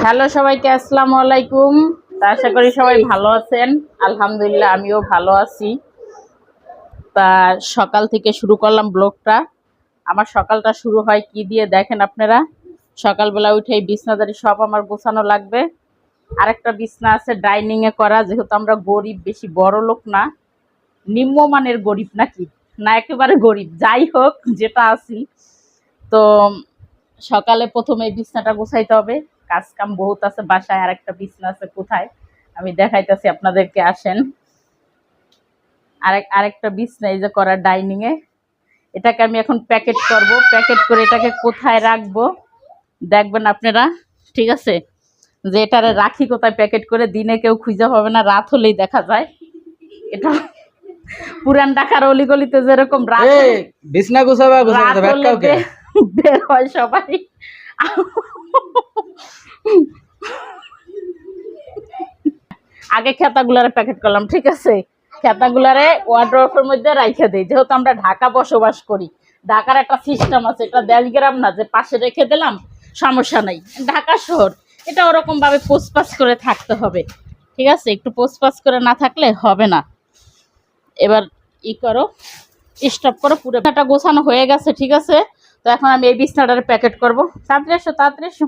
Hello সবাইকে, আসসালামু আলাইকুম। আশা করি সবাই ভালো আছেন। আলহামদুলিল্লাহ আমিও ভালো আছি। তা সকাল থেকে শুরু করলাম ব্লগটা। আমার সকালটা শুরু হয় কি দিয়ে দেখেন আপনারা। সকালবেলা উঠেই বিছনাদারি সব আমার গোছানো লাগবে। আরেকটা বিছনা আছে ডাইনিংয়ে করা, যেহেতু আমরা গরিব, বেশি বড় লোক না, নিম্নমানের গরিব নাকি না, একেবারে গরিব, যাই হোক যেটা আছি। তো সকালে প্রথমে বিছনাটা গোছাইতে হবে। কাজ কাম বহুত আছে বাসায়। আর একটা বিছনা আছে, কোথায় আমি দেখাইতেছি আপনাদেরকে, আসেন। আরেকটা বিছনা এই যে করা ডাইনিং এ, এটাকে আমি এখন প্যাকেট করব। প্যাকেট করে এটাকে কোথায় রাখবো দেখবেন আপনারা, ঠিক আছে? যে এটারে রাখি কোথায় প্যাকেট করে, দিনে কেউ খুঁজে পাবে না, রাত হলেই দেখা যায়। এটা পুরান ঢাকার অলিগলিতে যেরকম রাত বিছনা গোছাবা গোছাতে ব্যাখ্যাও কে বের হয় সবাই। আগে খেতাগুলারে প্যাকেট করলাম, ঠিক আছে? খেতাগুলারে ওয়ার্ড্রোবের মধ্যে রাইখে দিই, যেহেতু আমরা ঢাকা বসবাস করি। ঢাকার একটা সিস্টেম আছে, এটা দেশগ্রাম না যে পাশে রেখে দিলাম সমস্যা নাই। ঢাকা শহর, এটা ওরকম ভাবে পোস্টপাস করে থাকতে হবে, ঠিক আছে? একটু পোস্টপাস করে না থাকলে হবে না। এবার ই করো, স্টপ করো। পুরোটা গোছানো হয়ে গেছে, ঠিক আছে? তো এখন আমি এই বিছনাটারে প্যাকেট করবো। তাড়াতাড়ি এসো, তাড়াতাড়ি এসো।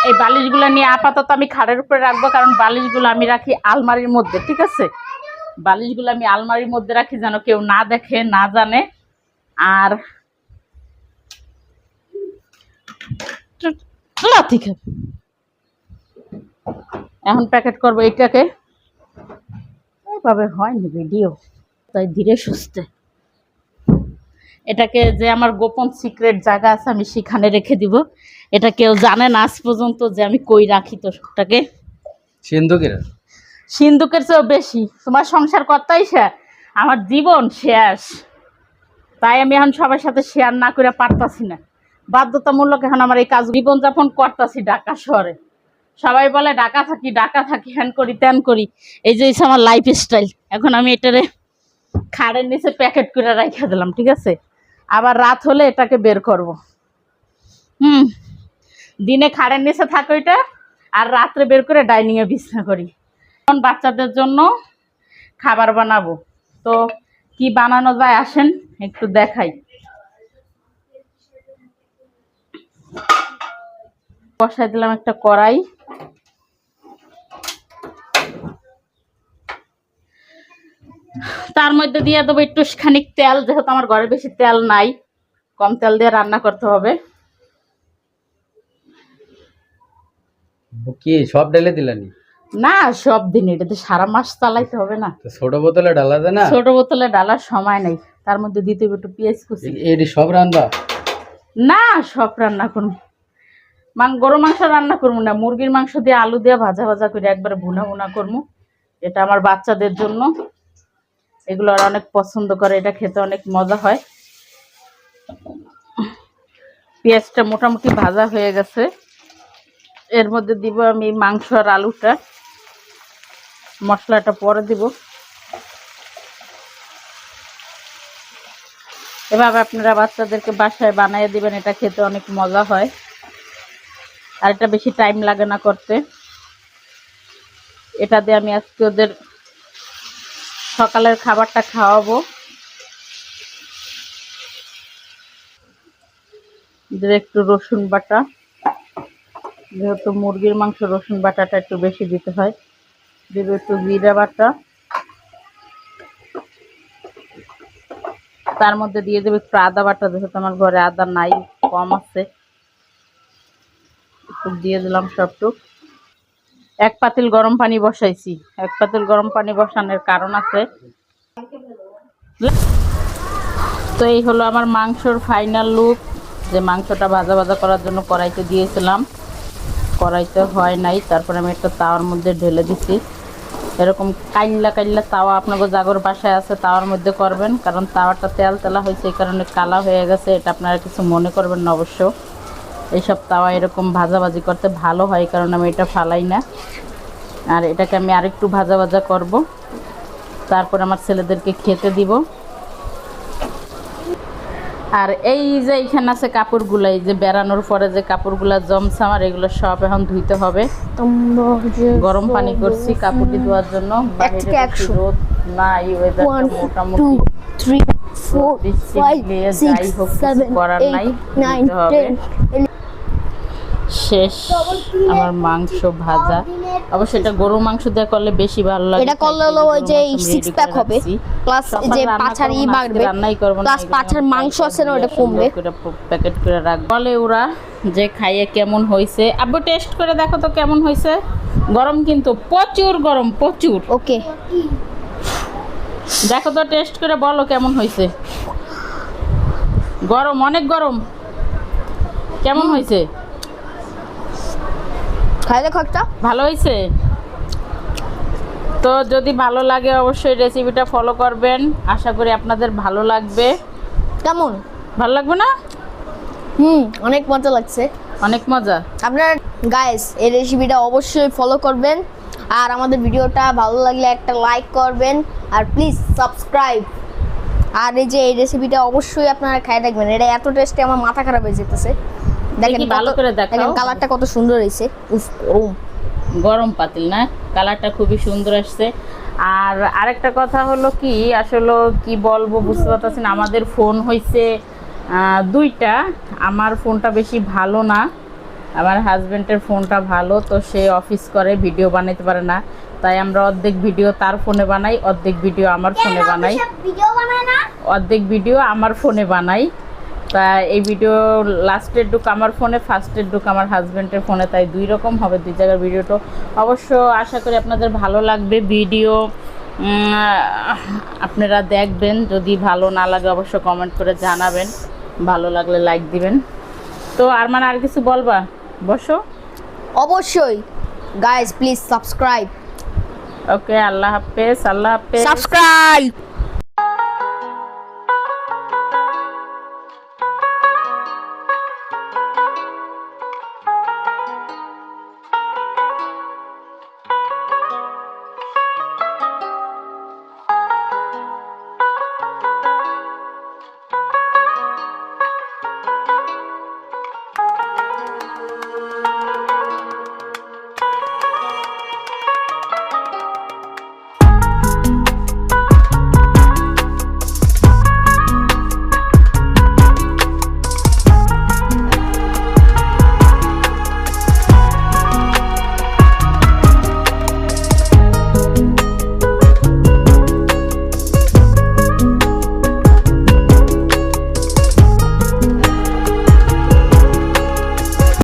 এই বালিশগুলো নিয়ে আপাতত আমি খাটের উপরে রাখবো, কারণ বালিশগুলো আমি রাখি আলমারির মধ্যে, ঠিক আছে? বালিশগুলো আমি আলমারির মধ্যে রাখি যেন কেউ না দেখে, না জানে। আর এখন প্যাকেট করবো এইটাকে। এভাবে হয়নি ভিডিও, তাই ধীরে সুস্থে। এটাকে যে আমার গোপন সিক্রেট জায়গা আছে, আমি সেখানে রেখে দিব। এটা কেউ জানে না আজ পর্যন্ত যে আমি কই রাখি। তো ওটাকে সিন্ধুকের চেয়েও বেশি তোমার সংসার করতেই শেষ, আমার জীবন শেষ। তাই আমি এখন সবার সাথে শেয়ার না করে পারতাছি না, বাধ্যতামূলক এখন আমার এই কাজ জীবনযাপন করতেছি ঢাকা শহরে। সবাই বলে ঢাকা থাকি হ্যান করি ত্যান করি। এই যে আমার লাইফ স্টাইল। এখন আমি এটারে খাড়ের নিচে প্যাকেট করে রেখে দিলাম, ঠিক আছে? আবার রাত হলে এটাকে বের করব। দিনে খাড়ের নিচে থাকে ওইটা, আর রাত্রে বের করে ডাইনিংয়ে বিছনা করি। এখন বাচ্চাদের জন্য খাবার বানাবো। তো কি বানানো যায় আসেন একটু দেখাই। বসাই দিলাম একটা কড়াই। তার মধ্যে দিয়ে দেবো একটু খানিক তেল, যেহেতু আমার ঘরে বেশি তেল নাই, কম তেল দিয়ে রান্না করতে হবে। কি সব ঢেলে দিলানি? না, সব দিন এটাতে সারা মাস চালাইতে হবে না। ছোট বোতলে ঢালা যায় না? ছোট বোতলে ঢালার সময় নেই। তার মধ্যে দিতে হবে একটু পেঁয়াজ কুচি। এটি সব রান্না না, সব রান্না করবো। গরু মাংস রান্না করবো না, মুরগির মাংস দিয়ে আলু দিয়ে ভাজা ভাজা করে একবারে ভুনা ভুনা করবো। এটা আমার বাচ্চাদের জন্য, এগুলো আর অনেক পছন্দ করে, এটা খেতে অনেক মজা হয়। পেঁয়াজটা মোটামুটি ভাজা হয়ে গেছে। এর মধ্যে দিব আমি মাংস আর আলুটা, মশলাটা পরে দিব। এভাবে আপনারা বাচ্চাদেরকে বাসায় বানিয়ে দিবেন, এটা খেতে অনেক মজা হয়। আর এটা বেশি টাইম লাগে না করতে। এটা দিয়ে আমি আজকে ওদের সকালের খাবারটা খাওয়াবো। একটু রসুন বাটা, যেহেতু মুরগির মাংস রসুন বাটাটা একটু বেশি দিতে হয়। দিব একটু জিরা বাটা, তার মধ্যে দিয়ে দেবো একটু আদা বাটা, যেহেতু আমার ঘরে আদা নাই, কম আছে, একটু দিয়ে দিলাম সবটুক। এক পাতিল গরম পানি বসাইছি। এক পাতিল গরম পানি বসানোর কারণ আছে। তো এই হলো আমার মাংসর ফাইনাল লুক। যে মাংসটা ভাজা ভাজা করার জন্য কড়াইতে দিয়েছিলাম, কড়াইতে হয় নাই, তারপরে আমি একটা তাওয়ার মধ্যে ঢেলে দিছি। এরকম কাইল্লা কাইল্লা তাওয়া আপনাদের জাগর বাসায় আছে, তাওয়ার মধ্যে করবেন, কারণ তাওয়াটা তেল তেলা হয়েছে, এই কারণে কালা হয়ে গেছে। এটা আপনারা কিছু মনে করবেন না অবশ্য। এইসব তাওয়া এরকম ভাজাভাজি করতে ভালো হয়, কারণ আমি এটা ফালাই না। আর এটাকে আমি আরেকটু ভাজা ভাজা করব, তারপর আমার ছেলেদেরকে খেতে দিব। আর এই যে এইখানে আছে কাপড়গুলো, এই যে বেড়ানোর পরে যে কাপড়গুলো জমছে আমার, এগুলো সব এখন ধুইতে হবে। গরম পানি করছি কাপড়টি ধোয়ার জন্য। বাইরে বেশি রোদ নাই, ওয়েদারটা মোটামুটি 3 4 5 যাই হোক, 6 7 করার নাই, 8 ধুইতে হবে। 9 10 শেষ আমার মাংস ভাজা। অবশ্য এটা গরু মাংস দিয়ে করলে বেশি ভালো লাগে। এটা করলে হলো ওই যে 6 প্যাক হবে, প্লাস যে পাছার বাড়বে, রান্নাই করব না, প্লাস পাছার মাংস আছে না ওটা কমবে। প্যাকেট করে রাখ। বলে ওরা যে খাইয়ে কেমন হয়েছে, আব্বু টেস্ট করে দেখো তো কেমন হয়েছে। গরম কিন্তু প্রচুর গরম, প্রচুর। ওকে, দেখো তো টেস্ট করে বলো কেমন হয়েছে। গরম, অনেক গরম। কেমন হয়েছে? খাই দেখো একটা। ভালো হয়েছে? তো যদি ভালো লাগে অবশ্যই রেসিপিটা ফলো করবেন, আশা করি আপনাদের ভালো লাগবে। কেমন ভালো লাগবে না? অনেক মজা লাগছে, অনেক মজা। আপনারা গাইস এই রেসিপিটা অবশ্যই ফলো করবেন, আর আমাদের ভিডিওটা ভালো লাগলে একটা লাইক করবেন, আর প্লিজ সাবস্ক্রাইব। আর এই যে এই রেসিপিটা অবশ্যই আপনারা খাই দেখবেন, এটা এত টেস্টি আমার মাথা খারাপ হয়ে যেতেছে। দেখেন ভালো করে দেখাও। দেখেন কালারটা কত সুন্দর হয়েছে। উফ, গরম পাতিল না, কালারটা খুবই সুন্দর আসছে। আর আরেকটা কথা হলো কি, আসলে কি বলবো বুঝতে পারতেছি না, আমাদের ফোন হয়েছে দুইটা। আমার ফোনটা বেশি ভালো না, আমার হাজব্যান্ডের ফোনটা ভালো, তো সে অফিস করে, ভিডিও বানাইতে পারে না। তাই আমরা অর্ধেক ভিডিও তার ফোনে বানাই, অর্ধেক ভিডিও আমার ফোনে বানাই, অর্ধেক ভিডিও আমার ফোনে বানাই। তা এই ভিডিও লাস্টের ডুক আমার ফোনে, ফার্স্টের ডুক আমার হাজব্যান্ডের ফোনে, তাই দুই রকম হবে, দুই জায়গার ভিডিওটা। অবশ্য আশা করি আপনাদের ভালো লাগবে ভিডিও, আপনারা দেখবেন। যদি ভালো না লাগে অবশ্য কমেন্ট করে জানাবেন, ভালো লাগলে লাইক দিবেন। তো আর মানে আর কিছু বলবা? বসো। অবশ্যই গাইস প্লিজ সাবস্ক্রাইব। ওকে, আল্লাহ হাফেজ। আল্লাহ হাফেজ। সাবস্ক্রাইব।